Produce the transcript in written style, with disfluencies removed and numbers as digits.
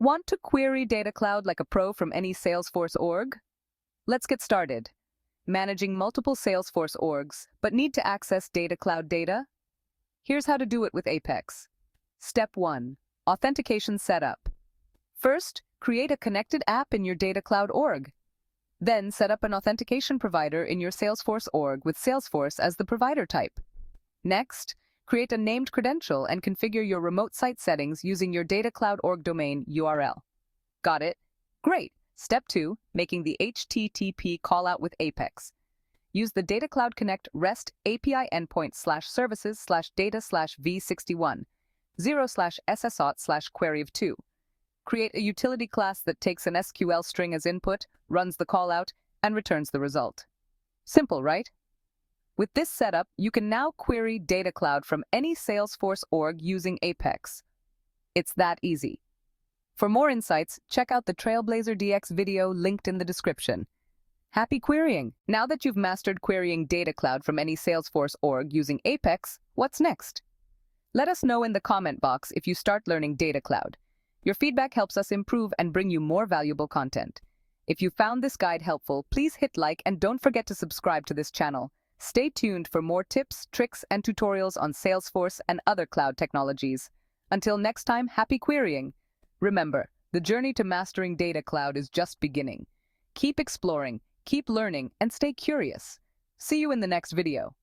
Want to query Data Cloud like a pro from Any Salesforce Org? Let's get started. Managing multiple Salesforce orgs, but need to access Data Cloud data? Here's how to do it with Apex. Step 1. Authentication Setup. First, create a connected app in your Data Cloud org. Then set up an authentication provider in your Salesforce org with Salesforce as the provider type. Next, create a named credential and configure your remote site settings using your Data Cloud org domain URL. Got it? Great! Step 2, making the HTTP callout with Apex. Use the Data Cloud Connect REST API endpoint /services/data/v61 0/ssauth/query of2. Create a utility class that takes an SQL string as input, runs the callout, and returns the result. Simple, right? With this setup, you can now query Data Cloud from any Salesforce org using Apex. It's that easy. For more insights, check out the TrailblazerDX video linked in the description. Happy querying! Now that you've mastered querying Data Cloud from any Salesforce org using Apex, what's next? Let us know in the comment box if you start learning Data Cloud. Your feedback helps us improve and bring you more valuable content. If you found this guide helpful, please hit like and don't forget to subscribe to this channel. Stay tuned for more tips, tricks, and tutorials on Salesforce and other cloud technologies. Until next time, happy querying! Remember, the journey to mastering Data Cloud is just beginning. Keep exploring, keep learning, and stay curious. See you in the next video.